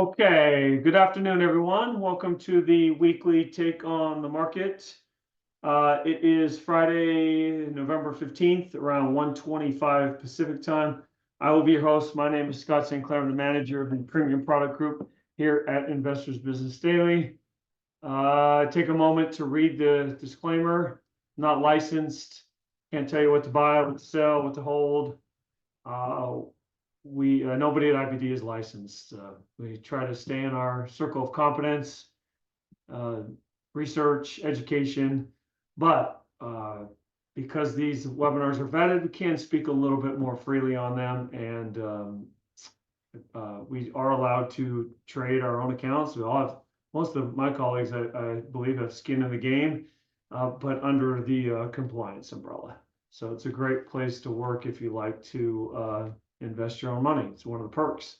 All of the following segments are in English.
Okay, good afternoon, everyone. Welcome to the weekly take on the market. It is Friday, November 15th, around 1:25 Pacific time. I will be your host. My name is Scott St. Clair. I'm the manager of the Premium Product Group here at Investors Business Daily. Take a moment to read the disclaimer. Not licensed. Can't tell you what to buy, what to sell, what to hold. Nobody at IBD is licensed. We try to stay in our circle of competence, research, education, but because these webinars are vetted, we can speak a little bit more freely on them, and we are allowed to trade our own accounts. We all have, most of my colleagues, I believe, have skin in the game, but under the compliance umbrella. So it's a great place to work if you like to invest your own money. It's one of the perks.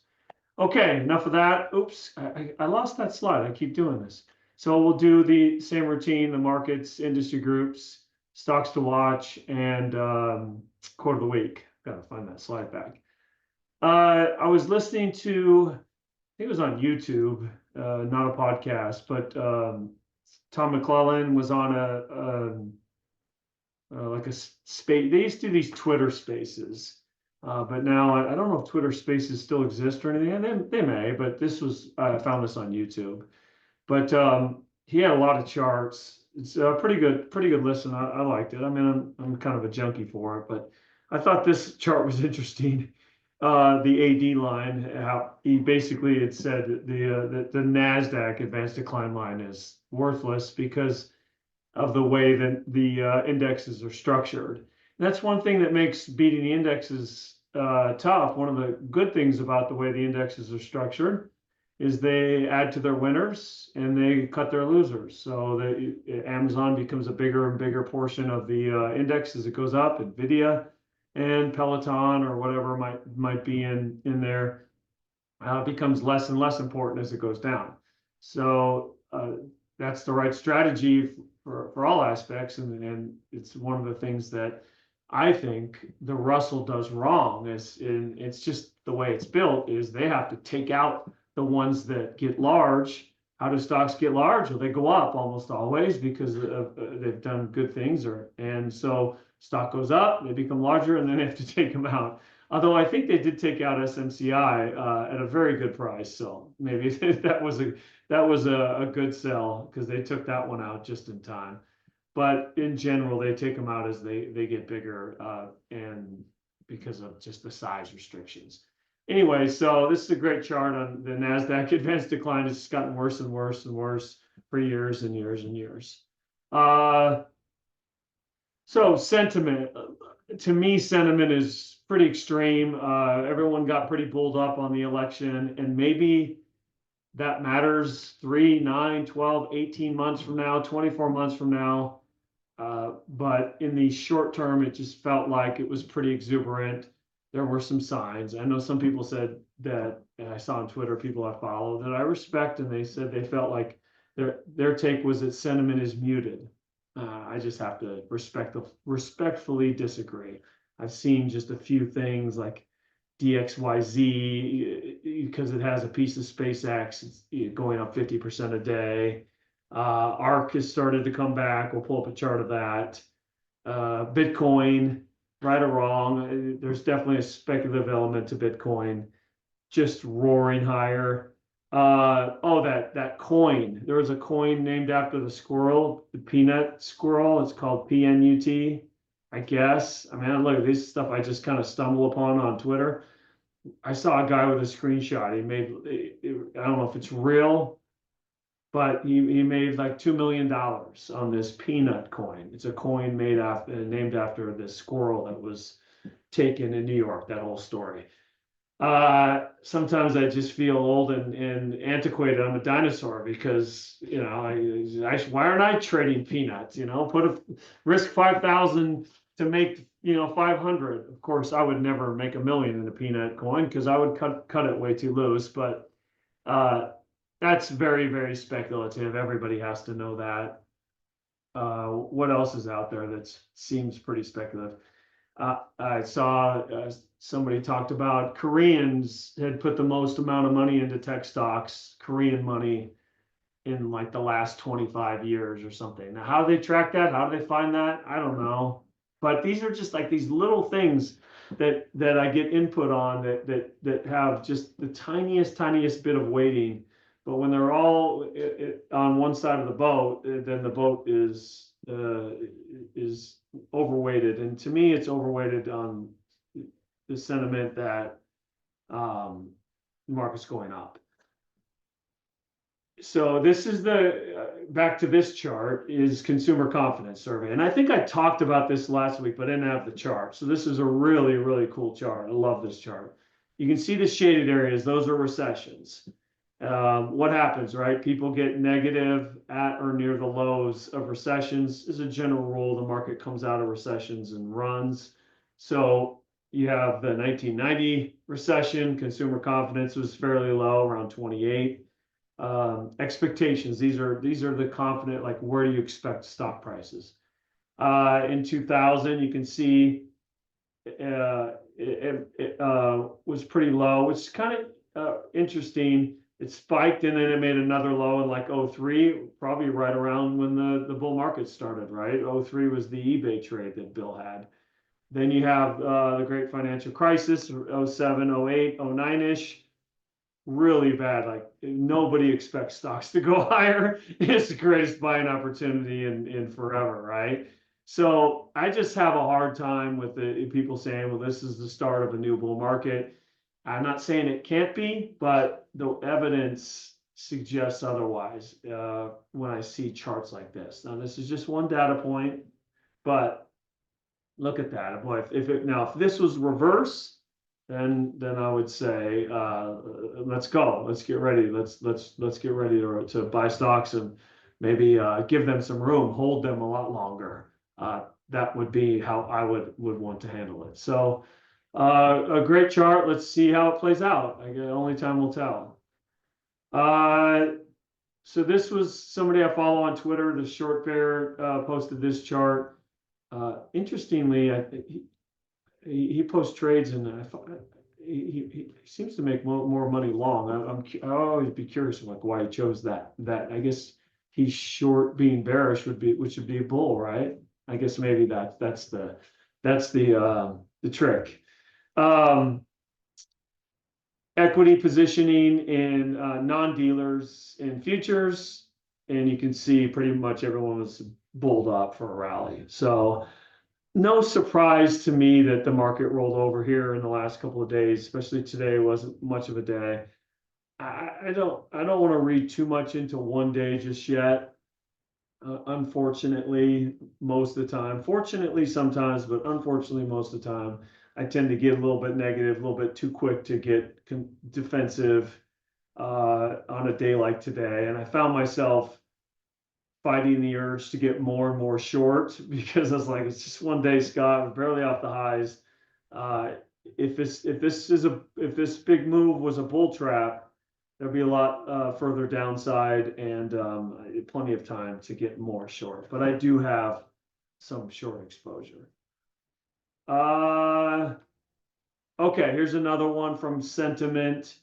Okay, enough of that. Oops, I lost that slide. I keep doing this. So we'll do the same routine: the markets, industry groups, stocks to watch, and quote of the week. Gotta find that slide back. I was listening to, I think it was on YouTube, not a podcast, but Tom McClellan was on like a space. They used to do these Twitter spaces. But now I don't know if Twitter Spaces still exist or anything. And they may, but this was, I found this on YouTube. But he had a lot of charts. It's a pretty good listen. I liked it. I mean, I'm kind of a junkie for it, but I thought this chart was interesting. The AD line, how he basically had said that the NASDAQ advanced decline line is worthless because of the way that the indexes are structured. And that's one thing that makes beating the indexes tough. One of the good things about the way the indexes are structured is they add to their winners and they cut their losers. So that Amazon becomes a bigger and bigger portion of the index as it goes up. Nvidia and Peloton or whatever might be in there becomes less and less important as it goes down. So that's the right strategy for all aspects, and it's one of the things that I think the Russell does wrong. It's just the way it's built is they have to take out the ones that get large. How do stocks get large? Well, they go up almost always because they've done good things, and so stock goes up, they become larger, and then they have to take them out. Although I think they did take out SMCI at a very good price, so maybe that was a good sell because they took that one out just in time. But in general, they take them out as they get bigger and because of just the size restrictions. Anyway, so this is a great chart on the NASDAQ advanced decline. It's gotten worse and worse and worse for years and years and years. So sentiment, to me, sentiment is pretty extreme. Everyone got pretty bulled up on the election, and maybe that matters 3, 9, 12, 18 months from now, 24 months from now. But in the short term, it just felt like it was pretty exuberant. There were some signs. I know some people said that, and I saw on Twitter, people I follow that I respect, and they said they felt like their take was that sentiment is muted. I just have to respectfully disagree. I've seen just a few things like DXYZ because it has a piece of SpaceX, it's going up 50% a day. ARK has started to come back. We'll pull up a chart of that. Bitcoin, right or wrong, there's definitely a speculative element to Bitcoin, just roaring higher. That coin. There was a coin named after the squirrel, the peanut squirrel. It's called PNUT, I guess. I mean, look, this stuff I just kind of stumble upon on Twitter. I saw a guy with a screenshot. He made, I don't know if it's real, but he made like $2 million on this peanut coin. It's a coin named after this squirrel that was taken in New York, that whole story. Sometimes I just feel old and antiquated. I'm a dinosaur because, why aren't I trading peanuts? Risk 5,000 to make, 500. Of course, I would never make $1 million in a peanut coin because I would cut it way too loose. But that's very, very speculative. Everybody has to know that. What else is out there that seems pretty speculative? I saw somebody talked about Koreans had put the most amount of money into tech stocks, Korean money, in like the last 25 years or something. Now, how do they track that? How do they find that? I don't know. But these are just like these little things that I get input on that have just the tiniest bit of weighting. But when they're all on one side of the boat, then the boat is overweighted. And to me, it's overweighted on the sentiment that the market's going up. So this is the back to this chart is consumer confidence survey. And I think I talked about this last week, but I didn't have the chart. So this is a really cool chart. I love this chart. You can see the shaded areas. Those are recessions. What happens, right? People get negative at or near the lows of recessions. As a general rule, the market comes out of recessions and runs. So you have the 1990 recession. Consumer confidence was fairly low, around 28. Expectations. These are the confident, like where do you expect stock prices? In 2000, you can see it was pretty low, which is kind of interesting. It spiked and then it made another low in like 03, probably right around when the bull market started, right? 03 was the eBay trade that Bill had. Then you have the great financial crisis, 07, 08, 09-ish. Really bad. Like nobody expects stocks to go higher. It's the greatest buying opportunity in forever, right? So I just have a hard time with the people saying, well, this is the start of a new bull market. I'm not saying it can't be, but the evidence suggests otherwise when I see charts like this. Now, this is just one data point, but look at that. Boy, if this was reverse, then I would say let's go. Let's get ready. Let's get ready to buy stocks and maybe give them some room, hold them a lot longer. That would be how I would want to handle it. So a great chart. Let's see how it plays out. Only time will tell. So this was somebody I follow on Twitter. The Short Bear posted this chart. Interestingly, he posts trades and he seems to make more money long. I always be curious like why he chose that. I guess he's short being bearish which would be a bull, right? I guess maybe that's the trick. Equity positioning in non-dealers in futures, and you can see pretty much everyone was bulled up for a rally. So no surprise to me that the market rolled over here in the last couple of days, especially today wasn't much of a day. I don't want to read too much into one day just yet. Unfortunately, most of the time, fortunately sometimes, but unfortunately most of the time, I tend to get a little bit negative, a little bit too quick to get defensive on a day like today. And I found myself fighting the urge to get more and more short because I was like, it's just one day, Scott, we're barely off the highs. If this big move was a bull trap, there'll be a lot further downside and plenty of time to get more short. But I do have some short exposure. Okay, here's another one from Sentiment.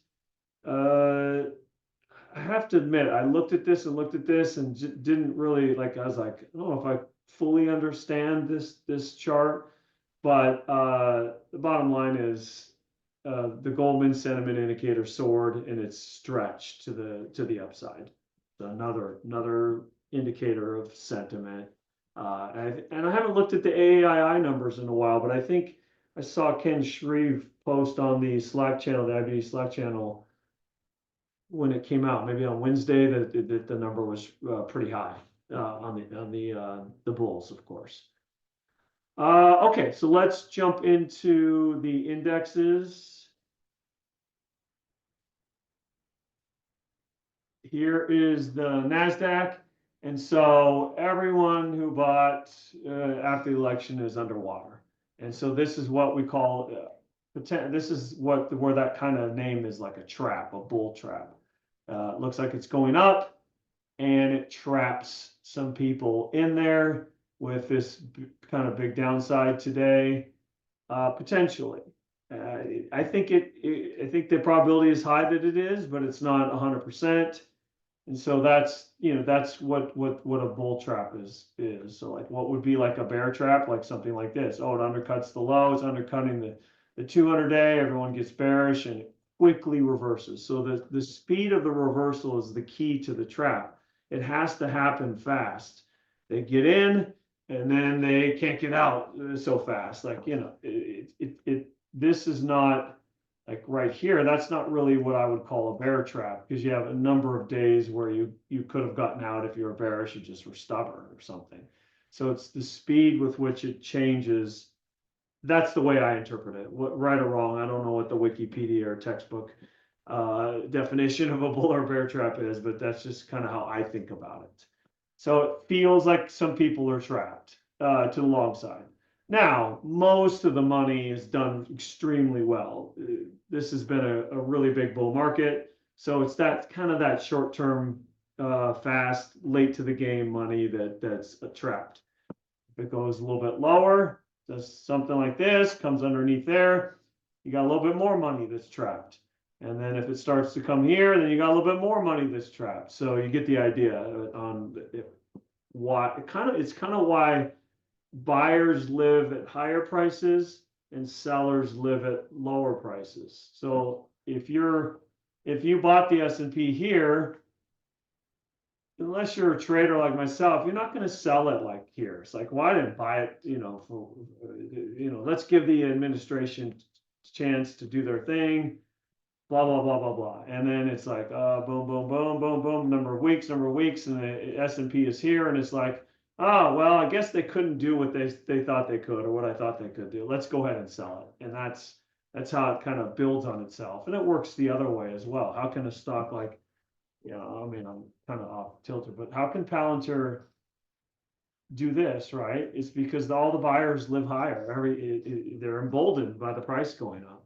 I have to admit, I looked at this and didn't really like. I was like, I don't know if I fully understand this chart, but the bottom line is the Goldman Sentiment Indicator soared and it's stretched to the upside. So another indicator of sentiment. And I haven't looked at the AAII numbers in a while, but I think I saw Ken Shreve post on the Slack channel, the IBD Slack channel, when it came out, maybe on Wednesday, that the number was pretty high on the bulls, of course. Okay, so let's jump into the indexes. Here is the NASDAQ. And so everyone who bought after the election is underwater. And so this is what we call, this is where that kind of name is like a trap, a bull trap. It looks like it's going up and it traps some people in there with this kind of big downside today, potentially. I think I think the probability is high that it is, but it's not 100%. And so that's, that's what a bull trap is. So like what would be like a bear trap, like something like this. Oh, it undercuts the low, it's undercutting the 200-day, everyone gets bearish and it quickly reverses. So the speed of the reversal is the key to the trap. It has to happen fast. They get in and then they can't get out so fast. Like, this is not like right here, that's not really what I would call a bear trap, because you have a number of days where you could have gotten out if you were bearish, you just were stubborn or something. So it's the speed with which it changes. That's the way I interpret it. What, right or wrong, I don't know what the Wikipedia or textbook definition of a bull or bear trap is, but that's just kind of how I think about it. So it feels like some people are trapped to the long side. Now, most of the money is done extremely well. This has been a really big bull market. So it's that kind of that short-term, fast, late to the game money that's trapped. If it goes a little bit lower, does something like this, comes underneath there, you got a little bit more money that's trapped. And then if it starts to come here, then you got a little bit more money that's trapped. So you get the idea on why it's kind of why buyers live at higher prices and sellers live at lower prices. So if you bought the S&P here, unless you're a trader like myself, you're not going to sell it like here. It's like, well, I didn't buy it, let's give the administration chance to do their thing, blah, blah, blah, blah, blah. And then it's like, boom, boom, boom, boom, boom, number of weeks, and the S&P is here. And it's like, oh, well, I guess they couldn't do what they thought they could, or what I thought they could do. Let's go ahead and sell it. And that's how it kind of builds on itself. And it works the other way as well. How can a stock like, I mean, I'm kind of off tilter, but how can Palantir do this, right? It's because all the buyers live higher. They're emboldened by the price going up.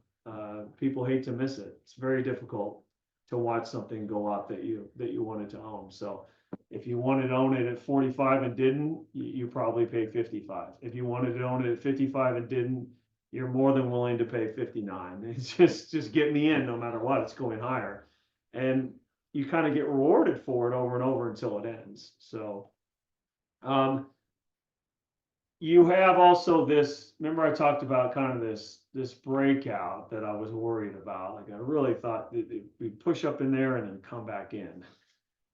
People hate to miss it. It's very difficult to watch something go up that you wanted to own. So if you wanted to own it at 45 and didn't, you probably pay 55. If you wanted to own it at 55 and didn't, you're more than willing to pay 59. It's just get me in no matter what, it's going higher. And you kind of get rewarded for it over and over until it ends. So you have also this, remember I talked about kind of this breakout that I was worried about. Like I really thought we push up in there and then come back in.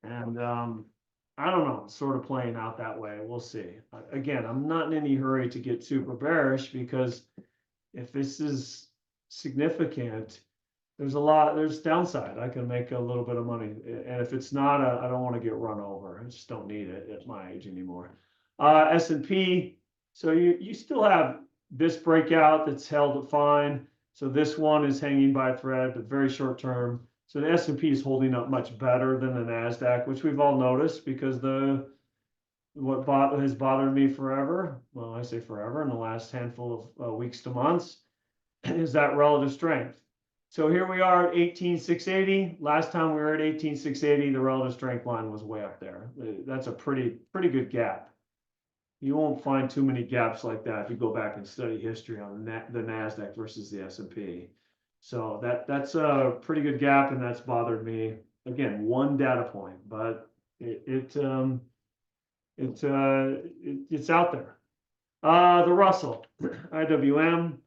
And I don't know, it's sort of playing out that way. We'll see. Again, I'm not in any hurry to get super bearish, because if this is significant, there's downside. I can make a little bit of money. And if it's not, I don't want to get run over. I just don't need it at my age anymore. S&P, so you still have this breakout that's held fine. So this one is hanging by a thread, but very short term. So the S&P is holding up much better than the NASDAQ, which we've all noticed, because what has bothered me forever, well, I say forever, in the last handful of weeks to months, is that relative strength. So here we are at 18,680. Last time we were at 18,680, the relative strength line was way up there. That's a pretty good gap. You won't find too many gaps like that if you go back and study history on the NASDAQ versus the S&P. So that's a pretty good gap, and that's bothered me. Again, one data point, but it's out there. The Russell, IWM.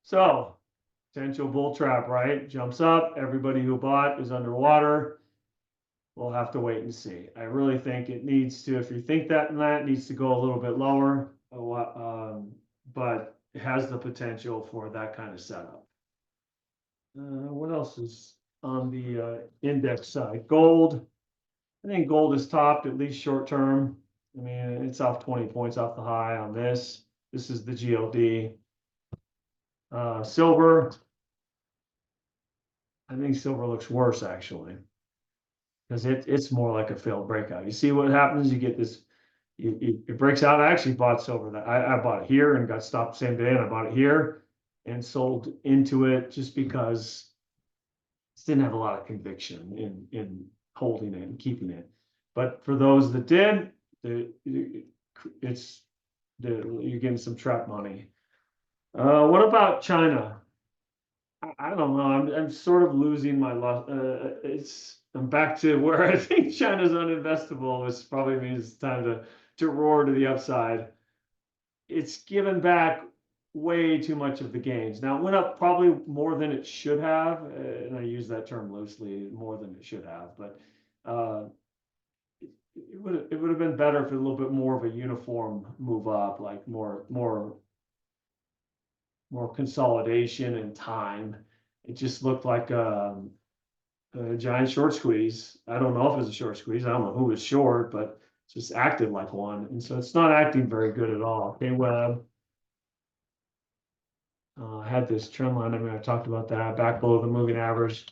So potential bull trap, right? Jumps up. Everybody who bought is underwater. We'll have to wait and see. I really think it needs to, if you think that it needs to go a little bit lower, but it has the potential for that kind of setup. What else is on the index side? Gold. I think gold is topped, at least short term. I mean, it's off 20 points off the high on this. This is the GLD. Silver. I think silver looks worse, actually, because it's more like a failed breakout. You see what happens? You get this, it breaks out. I actually bought silver. That I bought it here and got stopped the same day, and I bought it here and sold into it just because it didn't have a lot of conviction in holding it and keeping it. But for those that did, you're getting some trap money. What about China? I don't know. I'm sort of losing my love. I'm back to where I think China's uninvestable, which probably means it's time to roar to the upside. It's given back way too much of the gains. Now it went up probably more than it should have, and I use that term loosely, more than it should have, but uh, it would have been better if it a little bit more of a uniform move up, like more consolidation and time. It just looked like a giant short squeeze. I don't know if it was a short squeeze. I don't know who was short, but it just acted like one. And so it's not acting very good at all. Okay, Web. I had this trend line. I mean, I talked about that back below the moving average.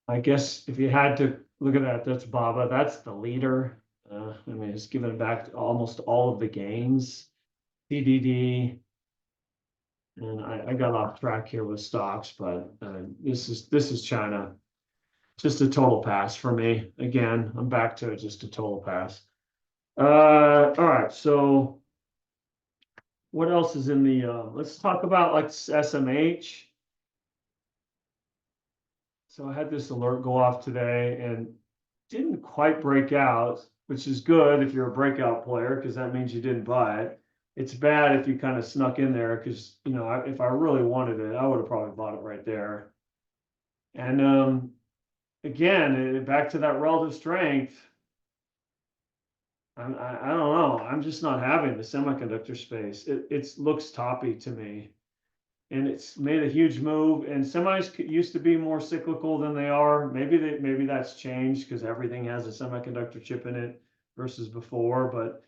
I guess if you had to look at that, that's BABA. That's the leader. I mean, it's given back almost all of the gains. CDD. And I got off track here with stocks, but this is China. Just a total pass for me. Again, I'm back to just a total pass. All right. So what else is in the? Let's talk about like SMH. So I had this alert go off today and didn't quite break out, which is good if you're a breakout player because that means you didn't buy it. It's bad if you kind of snuck in there because if I really wanted it, I would have probably bought it right there. And again, back to that relative strength. I don't know. I'm just not having the semiconductor space. It looks toppy to me, and it's made a huge move. And semis used to be more cyclical than they are. Maybe that's changed because everything has a semiconductor chip in it versus before. But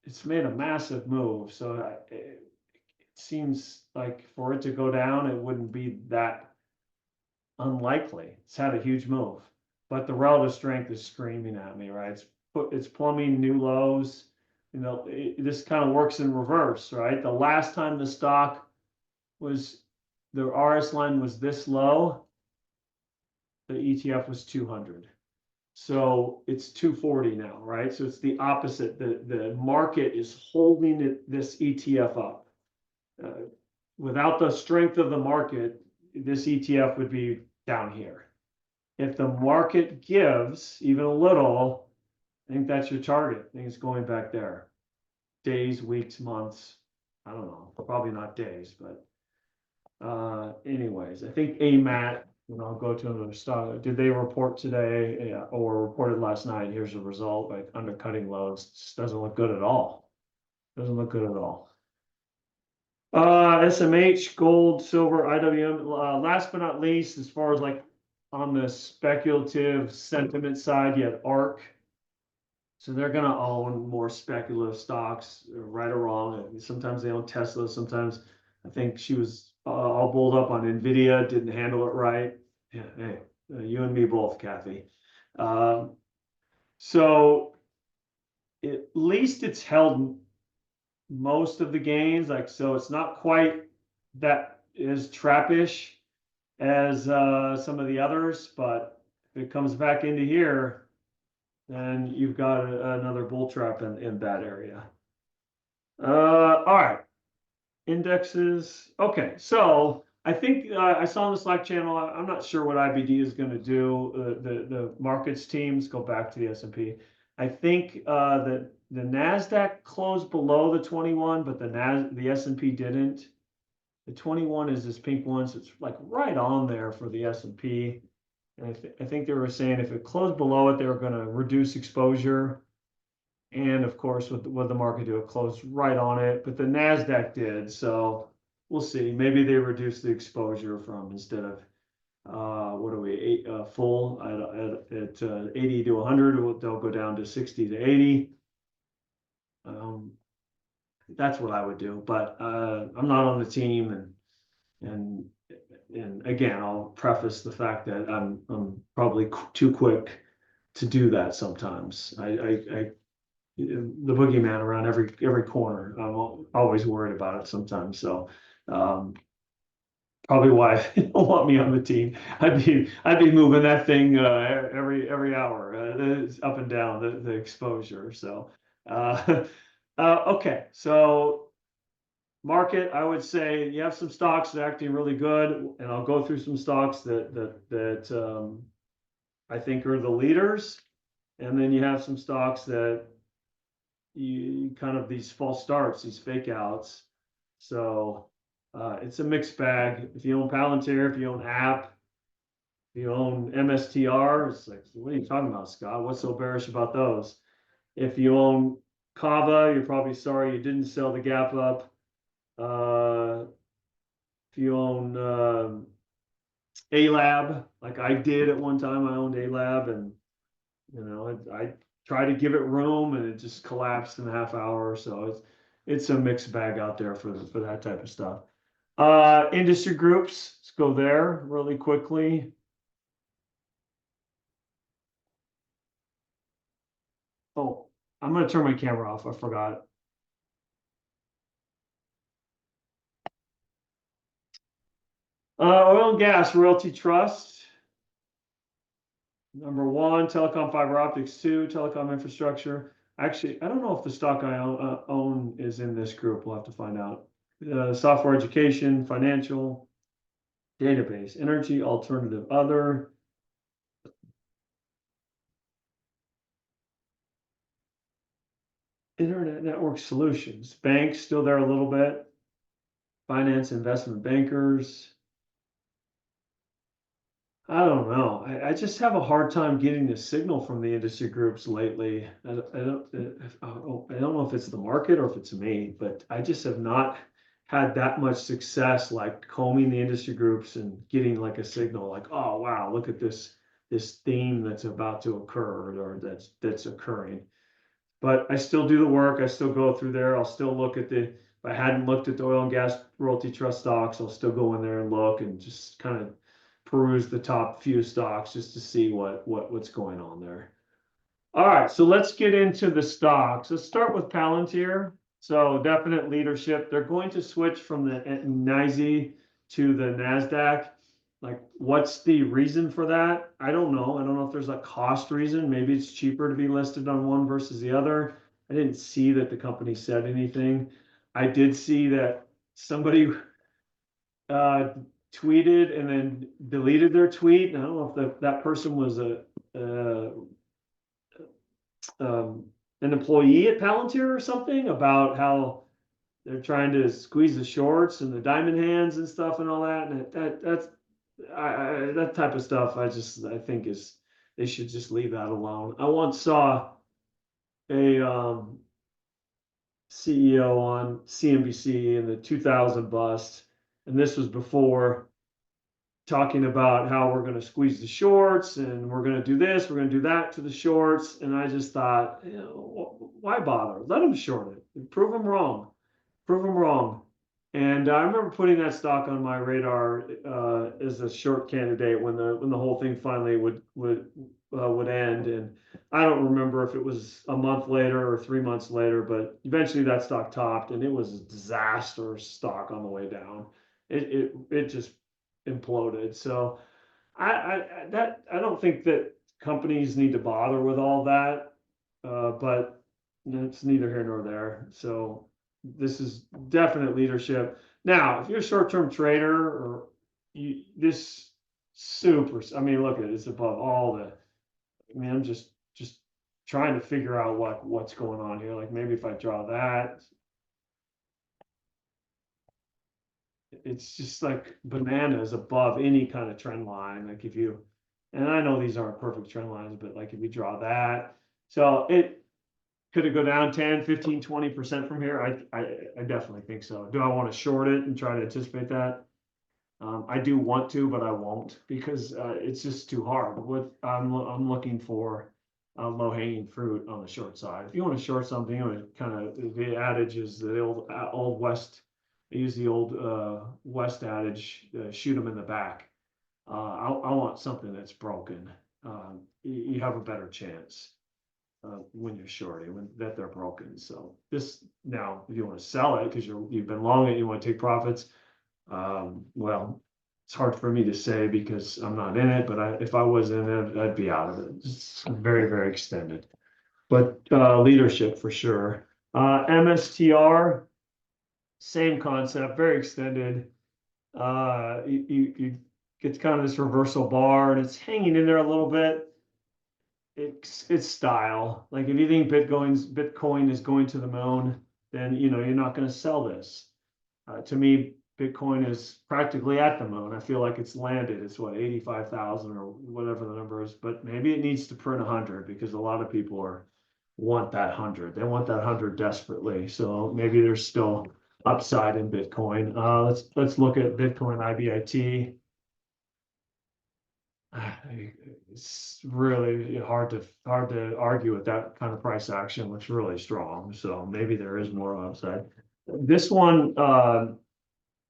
it's made a massive move. So it seems like for it to go down, it wouldn't be that unlikely. It's had a huge move, but the relative strength is screaming at me, right? It's plumbing new lows. This kind of works in reverse, right? The last time the stock was, the RS line was this low, the ETF was 200. So it's 240 now, right? So it's the opposite. The market is holding this ETF up. Without the strength of the market, this ETF would be down here. If the market gives even a little, I think that's your target. I think it's going back there. Days, weeks, months. I don't know. Probably not days, but anyways, I think AMAT, I'll go to another stock. Did they report today? Yeah, or reported last night? Here's the result, like undercutting lows. Just doesn't look good at all. Doesn't look good at all. SMH, gold, silver, IWM. Last but not least, as far as like on the speculative sentiment side, you have ARK. So they're going to own more speculative stocks, right or wrong. Sometimes they own Tesla. Sometimes I think she was all bowled up on Nvidia, didn't handle it right. Yeah, hey, you and me both, Kathy. So at least it's held most of the gains. Like, so it's not quite that is trappish as some of the others, but if it comes back into here, then you've got another bull trap in that area. All right, indexes. Okay, so I think I saw on the Slack channel. I'm not sure what IBD is going to do. The markets teams go back to the S&P. I think that the Nasdaq closed below the 21, but the S&P didn't. The 21 is this pink one, so it's like right on there for the S&P. And I think they were saying if it closed below it, they were going to reduce exposure. And of course, what the market do, it closed right on it, but the Nasdaq did. So we'll see. Maybe they reduce the exposure from instead of what are we full at 80 to 100, they'll go down to 60 to 80. That's what I would do, but I'm not on the team, and again, I'll preface the fact that I'm probably too quick to do that sometimes. The boogeyman around every corner. I'm always worried about it sometimes. So probably why you don't want me on the team. I'd be moving that thing every hour, up and down the exposure. So okay, so market, I would say you have some stocks that are acting really good, and I'll go through some stocks that I think are the leaders, and then you have some stocks that you kind of these false starts, these fake outs. So it's a mixed bag. If you own Palantir, if you own App, if you own MSTR, it's like, what are you talking about, Scott? What's so bearish about those? If you own Kava, you're probably sorry you didn't sell the gap up. If you own A-Lab, like I did at one time, I owned A-Lab, and I tried to give it room, and it just collapsed in a half hour. So it's a mixed bag out there for that type of stuff. Industry groups, let's go there really quickly. Oh, I'm going to turn my camera off. I forgot. Oil and gas royalty trust. Number 1, telecom fiber optics. 2, telecom infrastructure. Actually, I don't know if the stock I own is in this group. We'll have to find out. Software education, financial, database, energy, alternative, other. Internet network solutions. Banks still there a little bit. Finance, investment bankers. I don't know. I just have a hard time getting the signal from the industry groups lately. I don't know if it's the market or if it's me, but I just have not had that much success like combing the industry groups and getting like a signal like, oh wow, look at this theme that's about to occur or that's occurring. But I still do the work. I still go through there. I'll still look at if I hadn't looked at the oil and gas royalty trust stocks, I'll still go in there and look and just kind of peruse the top few stocks just to see what's going on there. All right, so let's get into the stocks. Let's start with Palantir. So definite leadership. They're going to switch from the NYSE to the NASDAQ. Like, what's the reason for that? I don't know. I don't know if there's a cost reason. Maybe it's cheaper to be listed on one versus the other. I didn't see that the company said anything. I did see that somebody tweeted and then deleted their tweet. And I don't know if that person was an employee at Palantir or something, about how they're trying to squeeze the shorts and the diamond hands and stuff and all that. And that type of stuff, I think they should just leave that alone. I once saw a CEO on CNBC in the 2000 bust, and this was before, talking about how we're going to squeeze the shorts and we're going to do this, we're going to do that to the shorts. And I just thought, why bother? Let them short it. Prove them wrong. Prove them wrong. And I remember putting that stock on my radar as a short candidate when the whole thing finally would end. And I don't remember if it was a month later or 3 months later, but eventually that stock topped, and it was a disaster stock on the way down. It just imploded. So I don't think that companies need to bother with all that, but it's neither here nor there. So this is definite leadership. Now, if you're a short-term trader, or this super, I mean, look at it, it's above all the. I mean, I'm just trying to figure out what's going on here. Like, maybe if I draw that, it's just like bananas above any kind of trend line. Like, and I know these aren't perfect trend lines, but like if you draw that, so it could it go down 10, 15, 20% from here? I definitely think so. Do I want to short it and try to anticipate that? I do want to, but I won't, because it's just too hard. I'm looking for low hanging fruit on the short side. If you want to short something, the adage is the old West. I use the old West adage: shoot them in the back. I want something that's broken. You have a better chance when you're shorting, that they're broken. So this, now, if you want to sell it because you've been long it, you want to take profits. Well, it's hard for me to say because I'm not in it, but if I was in it, I'd be out of it. It's very, very extended. But leadership for sure. MSTR, same concept, very extended. You get kind of this reversal bar, and it's hanging in there a little bit. It's style. Like if you think Bitcoin is going to the moon, then you're not going to sell this. To me, Bitcoin is practically at the moon. I feel like it's landed. It's what, 85,000 or whatever the number is, but maybe it needs to print 100 because a lot of people want that 100. They want that 100 desperately. So maybe there's still upside in Bitcoin. Let's look at Bitcoin IBIT. It's really hard to argue with that kind of price action. Looks really strong. So maybe there is more upside. This one,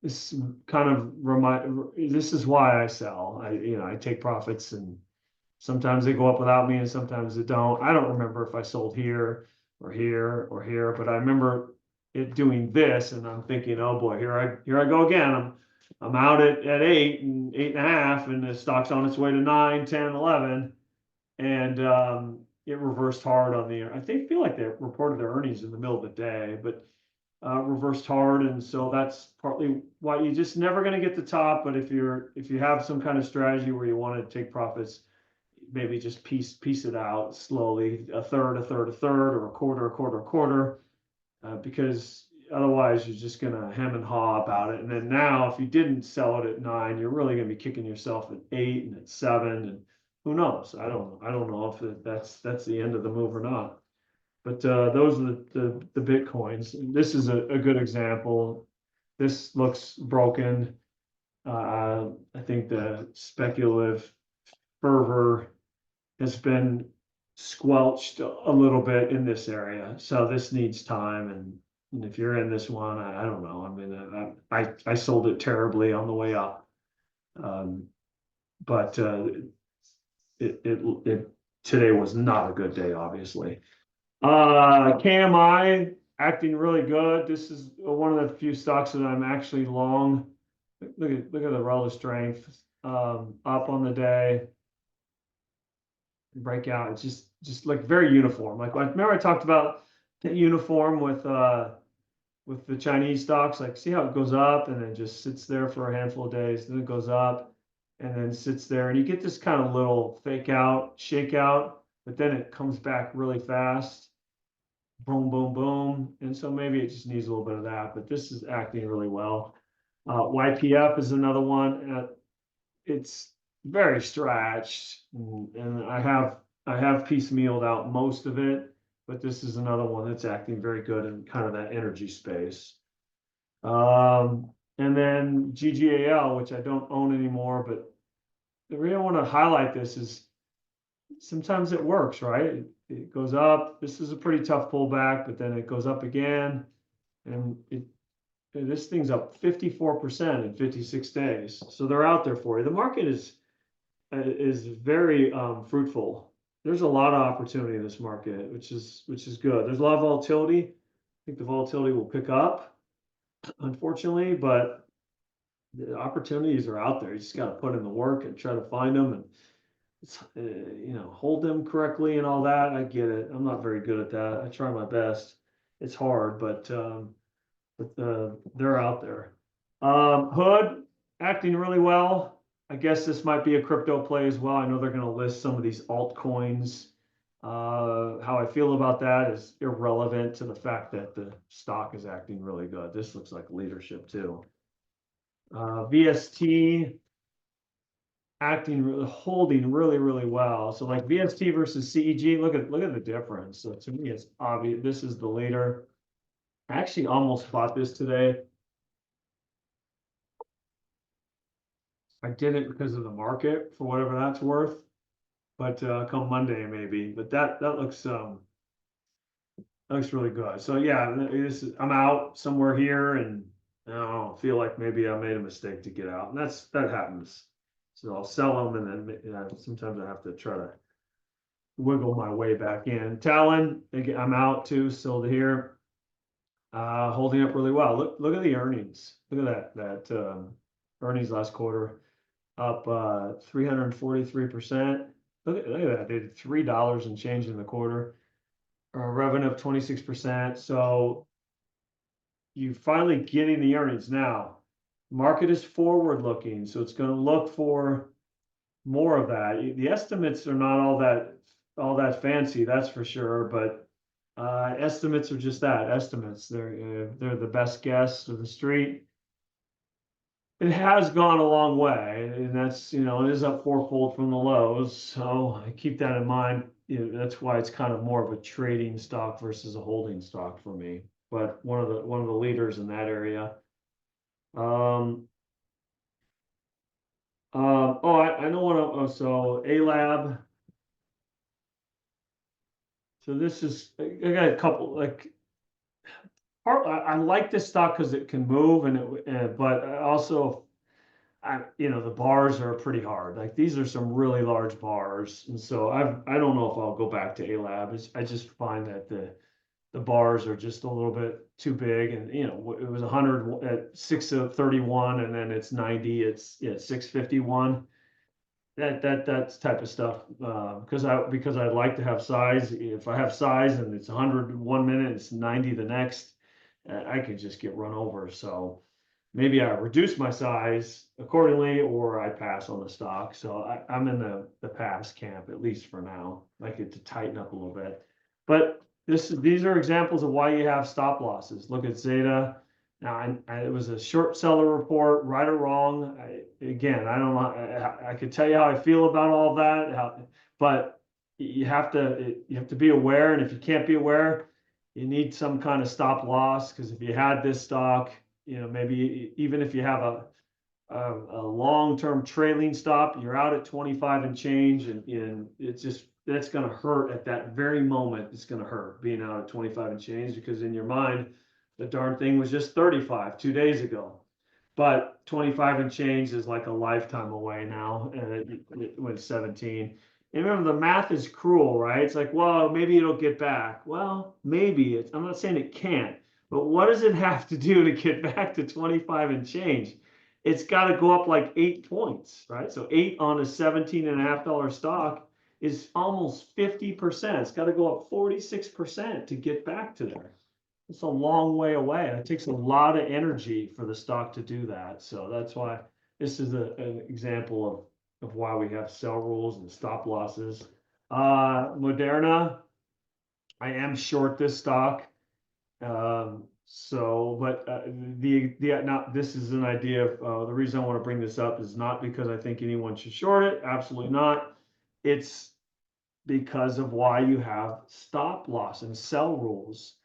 this kind of this is why I sell. I take profits, and sometimes they go up without me and sometimes they don't. I don't remember if I sold here or here or here, but I remember it doing this, and I'm thinking, oh boy, here I go again. I'm out at 8.5, and the stock's on its way to 9, 10, 11. And it reversed hard on I feel like they reported their earnings in the middle of the day, but reversed hard, and so that's partly why you're just never going to get the top. But if you have some kind of strategy where you want to take profits, maybe just piece it out slowly, a third, or a quarter, because otherwise you're just going to hem and haw about it. And then now, if you didn't sell it at 9, you're really going to be kicking yourself at 8 and at 7, and who knows? I don't know if that's the end of the move or not. But those are the Bitcoins. This is a good example. This looks broken. I think the speculative fervor has been squelched a little bit in this area. So this needs time. And if you're in this one, I don't know. I mean, I sold it terribly on the way up. But it today was not a good day, obviously. KMI acting really good. This is one of the few stocks that I'm actually long. Look at the relative strength, up on the day. Breakout. It's just like very uniform. Like remember I talked about the uniform with the Chinese stocks. Like see how it goes up and then just sits there for a handful of days, then it goes up and then sits there, and you get this kind of little fake out, shakeout, but then it comes back really fast. Boom, boom, boom. And so maybe it just needs a little bit of that, but this is acting really well. YPF is another one. It's very stretched, and I have piecemealed out most of it, but this is another one that's acting very good in kind of that energy space. And then GGAL, which I don't own anymore, but the reason I want to highlight this is sometimes it works, right? It goes up. This is a pretty tough pullback, but then it goes up again, and this thing's up 54% in 56 days. So they're out there for you. The market is very fruitful. There's a lot of opportunity in this market, which is good. There's a lot of volatility. I think the volatility will pick up, unfortunately, but the opportunities are out there. You just got to put in the work and try to find them, and it's, hold them correctly and all that. I get it. I'm not very good at that. I try my best. It's hard, but they're out there. Hood acting really well. I guess this might be a crypto play as well. I know they're going to list some of these altcoins. How I feel about that is irrelevant to the fact that the stock is acting really good. This looks like leadership too. VST holding really well. So like VST versus CEG, look at the difference. So to me, it's obvious. This is the leader. I actually almost bought this today. I did it because of the market, for whatever that's worth. But come Monday maybe. But that looks really good. So yeah, I'm out somewhere here, and I don't feel like maybe I made a mistake to get out, and that happens. So I'll sell them, and then sometimes I have to try to wiggle my way back in. Talon, again, I'm out too, still here, holding up really well. Look at the earnings. Look at that earnings last quarter, up 343%. Look at that. They did $3 and change in the quarter. Revenue of 26%. So you finally getting the earnings now. Market is forward looking, so it's going to look for more of that. The estimates are not all that fancy, that's for sure, but estimates are just that, estimates. They're the best guess of the street. It has gone a long way, and that's, it is up fourfold from the lows. So I keep that in mind. That's why it's kind of more of a trading stock versus a holding stock for me. But one of the leaders in that area. I know one of, so A-Lab. So this is, I got a couple, like, I like this stock because it can move but I also, the bars are pretty hard. Like these are some really large bars. And so I don't know if I'll go back to A-Lab. I just find that the bars are just a little bit too big, and it was 100 at 631, and then it's 90, it's 651. That's type of stuff, because I'd like to have size. If I have size and it's 100 1 minute, it's 90 the next, I could just get run over. So maybe I reduce my size accordingly, or I pass on the stock. So I'm in the pass camp, at least for now. I like it to tighten up a little bit, but these are examples of why you have stop losses. Look at Zeta. Now, it was a short seller report, right or wrong. Again, I don't know. I could tell you how I feel about all that, but you have to be aware. And if you can't be aware, you need some kind of stop loss, because if you had this stock, maybe even if you have a long-term trailing stop, you're out at 25 and change, and it's just, that's going to hurt at that very moment. It's going to hurt being out at 25 and change, because in your mind, the darn thing was just 35 2 days ago. But 25 and change is like a lifetime away now, and it went 17. And remember, the math is cruel, right? It's like, well, maybe it'll get back. Well, maybe. I'm not saying it can't, but what does it have to do to get back to 25 and change? It's got to go up like 8 points, right? So 8 on a $17.50 stock is almost 50%. It's got to go up 46% to get back to there. It's a long way away. It takes a lot of energy for the stock to do that. So that's why this is an example of why we have sell rules and stop losses. Moderna, I am short this stock. But now this is an idea of the reason I want to bring this up is not because I think anyone should short it. Absolutely not. It's because of why you have stop loss and sell rules.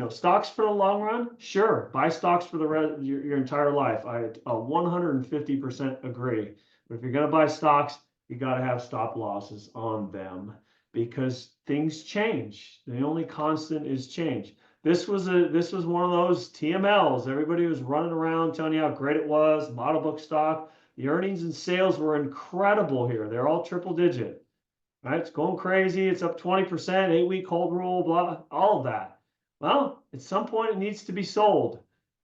Stocks for the long run, sure, buy stocks for the rest of your entire life. I 150% agree. But if you're going to buy stocks, you got to have stop losses on them, because things change. The only constant is change. This was one of those TMLs. Everybody was running around telling you how great it was. Model book stock. The earnings and sales were incredible here. They're all triple digit. Right? It's going crazy. It's up 20%, 8-week hold rule, blah, all of that. Well, at some point it needs to be sold.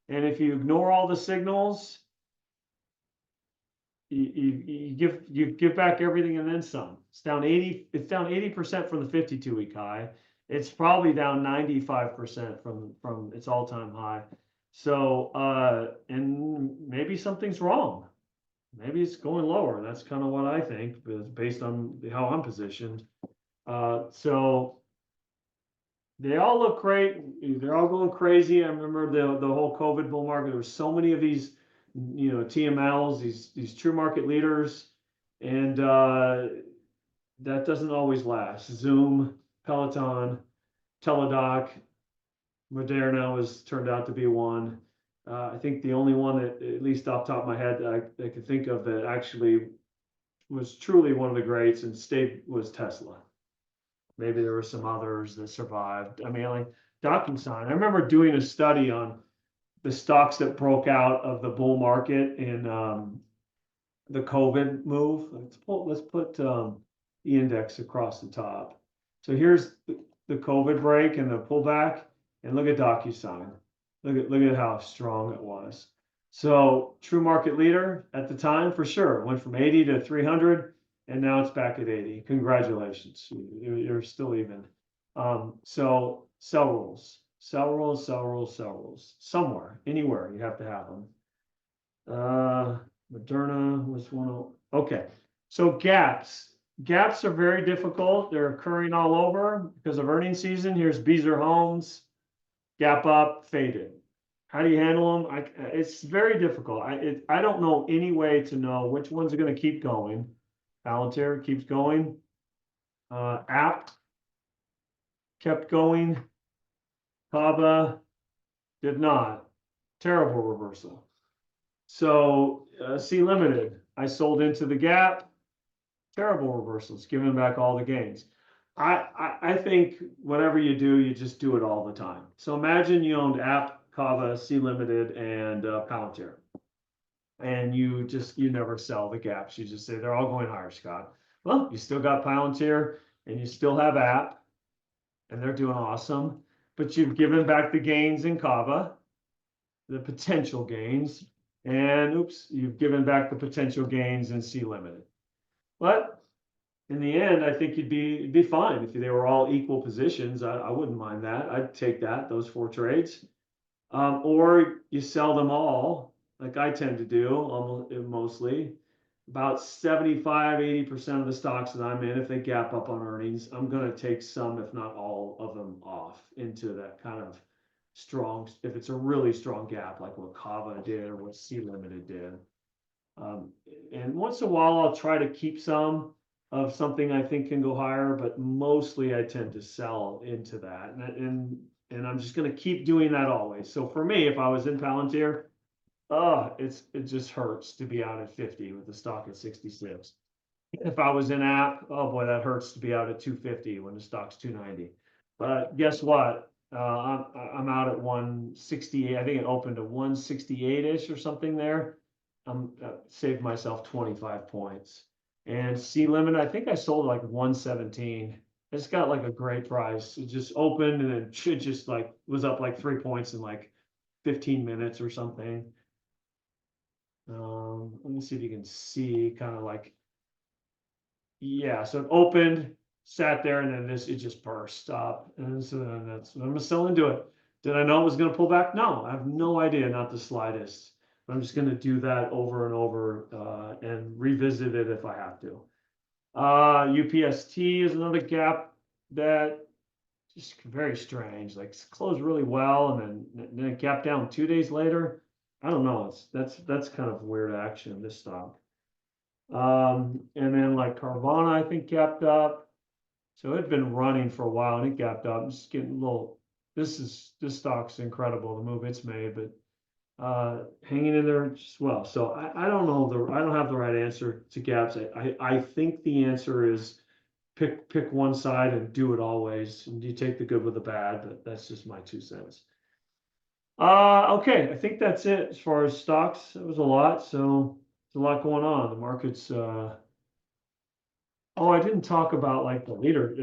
And if you ignore all the signals, you give back everything and then some. It's down 80% from the 52-week high. It's probably down 95% from its all-time high. So and maybe something's wrong. Maybe it's going lower. That's kind of what I think, based on how I'm positioned. So they all look great. They're all going crazy. I remember the whole COVID bull market. There were so many of these, TMLs, these true market leaders, and that doesn't always last. Zoom, Peloton, Teladoc, Moderna was turned out to be one. I think the only one that, at least off the top of my head, that I could think of that actually was truly one of the greats and stayed was Tesla. Maybe there were some others that survived. I mean, like DocuSign. I remember doing a study on the stocks that broke out of the bull market in the COVID move. Let's put the index across the top. So here's the COVID break and the pullback, and look at DocuSign. Look at how strong it was. So true market leader at the time, for sure, went from 80 to 300, and now it's back at 80. Congratulations, you're still even. So sell rules. Sell rules, sell rules, sell rules. Somewhere, anywhere, you have to have them. Moderna was one of, okay. So gaps. Gaps are very difficult. They're occurring all over because of earnings season. Here's Beazer Homes, gap up, faded. How do you handle them? It's very difficult. I don't know any way to know which ones are going to keep going. Palantir keeps going. App kept going. Kava did not. Terrible reversal. So C Limited, I sold into the gap. Terrible reversals, giving back all the gains. I think whatever you do, you just do it all the time. So imagine you owned App, Kava, C Limited, and Palantir, and you never sell the gaps. You just say they're all going higher, Scott. Well, you still got Palantir, and you still have App, and they're doing awesome. But you've given back the gains in Kava, the potential gains, and oops, you've given back the potential gains in C Limited. But in the end, I think it'd be fine if they were all equal positions. I wouldn't mind that. I'd take that, those 4 trades. Or you sell them all, like I tend to do, almost mostly. About 75, 80% of the stocks that I'm in, if they gap up on earnings, I'm going to take some, if not all of them, off into that kind of strong, if it's a really strong gap, like what Kava did or what C Limited did. And once in a while, I'll try to keep some of something I think can go higher, but mostly I tend to sell into that. And I'm just going to keep doing that always. So for me, if I was in Palantir, it just hurts to be out at 50 with the stock at 66. If I was in App, oh boy, that hurts to be out at 250 when the stock's 290. But guess what? I'm out at 168. I think it opened to 168-ish or something there. I'm saved myself 25 points. And C Limit, I think I sold like 117. It's got like a great price. It just opened and it should just like was up like 3 points in like 15 minutes or something. Let me see if you can see kind of like, yeah, so it opened, sat there, and then it just burst up. And so then that's I'm still into it. Did I know it was going to pull back? No, I have no idea, not the slightest. But I'm just going to do that over and over and revisit it if I have to. UPST is another gap that just very strange. Like closed really well, and then it gapped down 2 days later. I don't know. That's kind of weird action, this stock. And then like Carvana, I think gapped up. So it had been running for a while and it gapped up. I'm just getting a little. This stock's incredible, the move it's made, but hanging in there as well. So I don't know I don't have the right answer to gaps. I think the answer is pick one side and do it always, and you take the good with the bad. But that's just my 2 cents. Okay, I think that's it as far as stocks. It was a lot, so it's a lot going on. The market's oh, I didn't talk about like the leader, the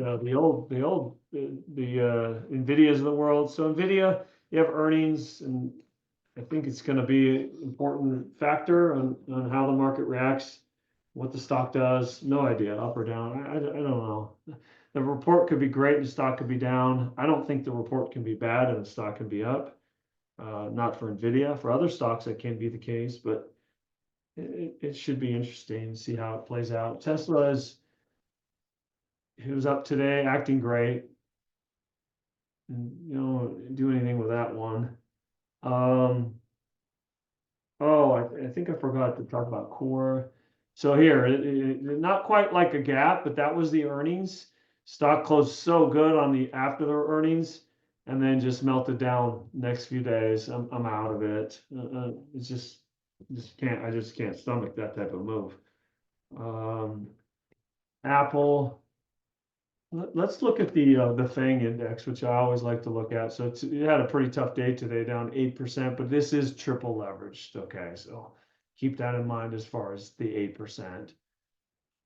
Nvidias of the world. So Nvidia, you have earnings, and I think it's going to be an important factor on how the market reacts, what the stock does. No idea, up or down. I don't know. The report could be great, and the stock could be down. I don't think the report can be bad and the stock can be up. Not for Nvidia. For other stocks, that can be the case, but it should be interesting to see how it plays out. Tesla is. He was up today, acting great. And, do anything with that one. Oh, I think I forgot to talk about core. So here, not quite like a gap, but that was the earnings. Stock closed so good on the after the earnings, and then just melted down next few days. I'm out of it. It's just can't. I just can't stomach that type of move. Apple. Let's look at the FANG index, which I always like to look at. So it had a pretty tough day today, down 8%, but this is triple leveraged. Okay, so keep that in mind as far as the 8%.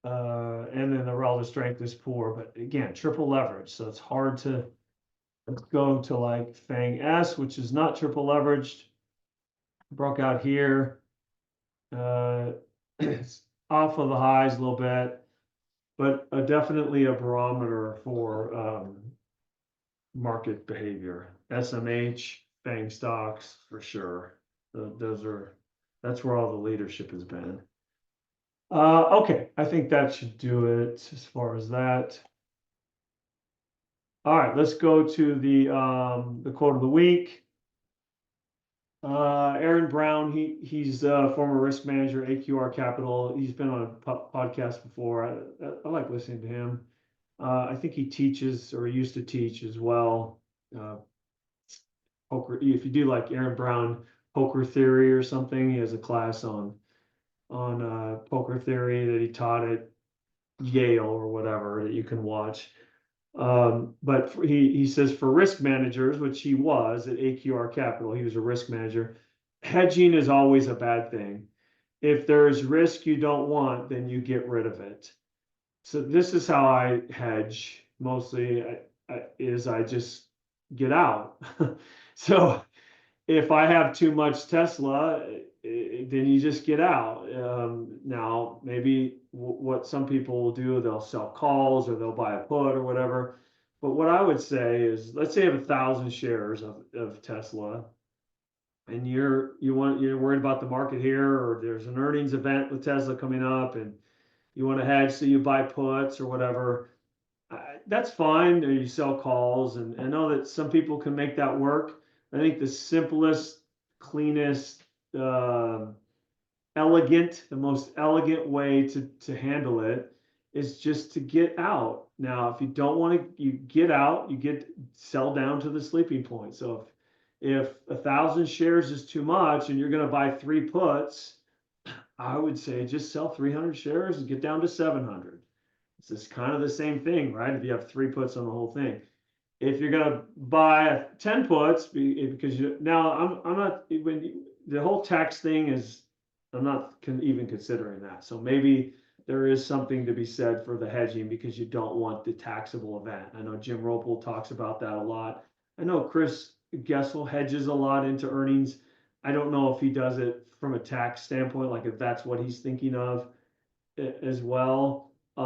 And then the relative strength is poor, but again, triple leverage. So it's hard to go to like FANG S, which is not triple leveraged. Broke out here. It's off of the highs a little bit, but definitely a barometer for market behavior. SMH, FANG stocks for sure. That's where all the leadership has been. Okay, I think that should do it as far as that. All right, let's go to the quote of the week. Aaron Brown, he's a former risk manager, AQR Capital. He's been on a podcast before. I like listening to him. I think he teaches, or he used to teach as well. Poker. If you do like Aaron Brown poker theory or something, he has a class on poker theory that he taught at Yale or whatever that you can watch. But he says for risk managers, which he was at AQR Capital, he was a risk manager. Hedging is always a bad thing. If there's risk you don't want, then you get rid of it. So this is how I hedge mostly. I just get out. So if I have too much Tesla, then you just get out. Now, maybe what some people will do, they'll sell calls or they'll buy a put or whatever. But what I would say is, let's say you have 1,000 shares of Tesla, and you're worried about the market here, or there's an earnings event with Tesla coming up, and you want to hedge, so you buy puts or whatever. That's fine. Or you sell calls, and I know that some people can make that work. I think the simplest, cleanest, elegant, the most elegant way to handle it is just to get out. Now, if you don't want to, you get out, sell down to the sleeping point. So if 1,000 shares is too much and you're going to buy 3 puts, I would say just sell 300 shares and get down to 700. It's just kind of the same thing, right? If you have 3 puts on the whole thing. If you're going to buy 10 puts, because now I'm not, the whole tax thing is, I'm not even considering that. So maybe there is something to be said for the hedging because you don't want the taxable event. I know Jim Ropel talks about that a lot. I know Chris Gessel hedges a lot into earnings. I don't know if he does it from a tax standpoint, like if that's what he's thinking of as well. I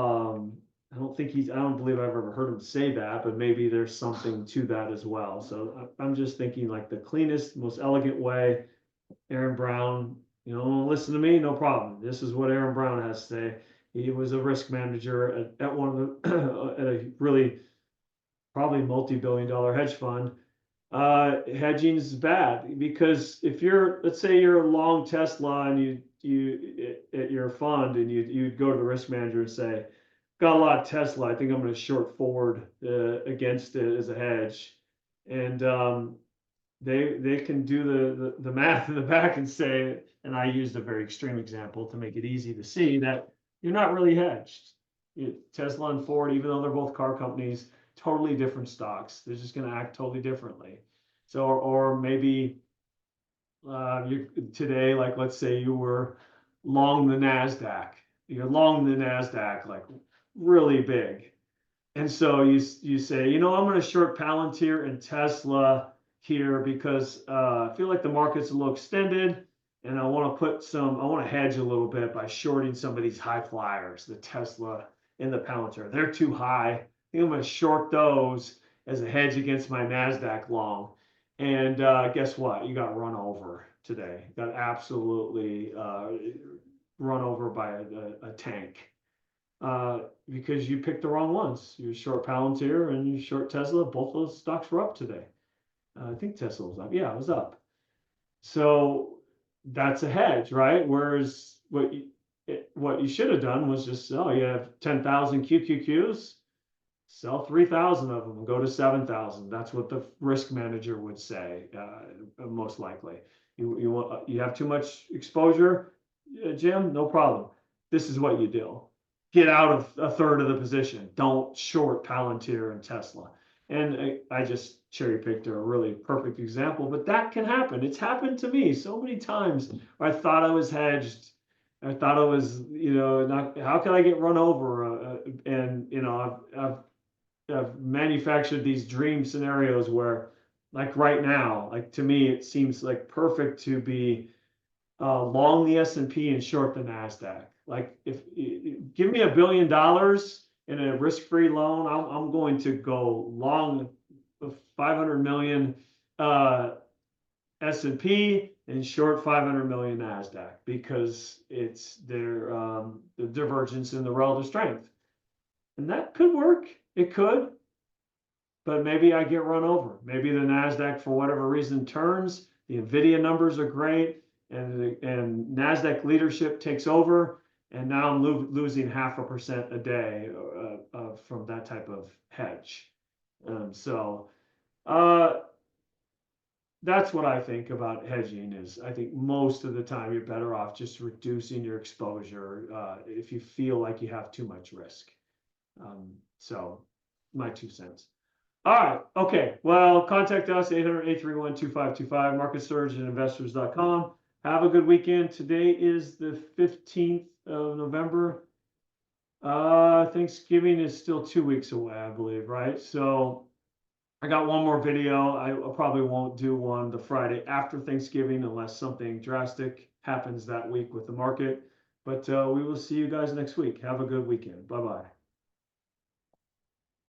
don't believe I've ever heard him say that, but maybe there's something to that as well. So I'm just thinking like the cleanest, most elegant way. Aaron Brown, listen to me, no problem. This is what Aaron Brown has to say. He was a risk manager at one of the, at a really probably multi-billion-dollar hedge fund. Hedging is bad because if let's say you're a long Tesla and you at your fund and you go to the risk manager and say, got a lot of Tesla, I think I'm going to short forward against it as a hedge, and they can do the math in the back and say, and I used a very extreme example to make it easy to see that you're not really hedged. Tesla and Ford, even though they're both car companies, totally different stocks. They're just going to act totally differently. So, or maybe you today, like let's say you were long the Nasdaq. You're long the Nasdaq like really big, and so you say, I'm going to short Palantir and Tesla here because I feel like the market's a little extended, and I want to hedge a little bit by shorting some of these high flyers, the Tesla and the Palantir. They're too high. I think I'm going to short those as a hedge against my Nasdaq long. And guess what? You got run over today. Got absolutely run over by a tank. Because you picked the wrong ones. You short Palantir and you short Tesla. Both those stocks were up today. I think Tesla was up. Yeah, it was up. So that's a hedge, right? Whereas what you should have done was just, you have 10,000 QQQs, sell 3,000 of them and go to 7,000. That's what the risk manager would say, most likely. You have too much exposure, Jim? No problem. This is what you do. Get out of a third of the position. Don't short Palantir and Tesla. And I just cherry picked a really perfect example, but that can happen. It's happened to me so many times where I thought I was hedged. I thought I was, how can I get run over? And I've manufactured these dream scenarios where, like right now, like to me, it seems like perfect to be long the S&P and short the Nasdaq. Like if give me $1 billion in a risk-free loan, I'm going to go long 500 million S&P and short 500 million NASDAQ because it's the divergence in the relative strength. And that could work. It could. But maybe I get run over. Maybe the NASDAQ, for whatever reason, turns. The NVIDIA numbers are great. And NASDAQ leadership takes over. And now I'm losing 0.5% a day from that type of hedge. That's what I think about hedging is I think most of the time you're better off just reducing your exposure if you feel like you have too much risk. So my 2 cents. All right. Okay. Well, contact us 800-831-2525, marketsurge@investors.com. Have a good weekend. Today is the 15th of November. Thanksgiving is still 2 weeks away, I believe, right? So I got one more video. I probably won't do one the Friday after Thanksgiving unless something drastic happens that week with the market. But we will see you guys next week. Have a good weekend. Bye-bye.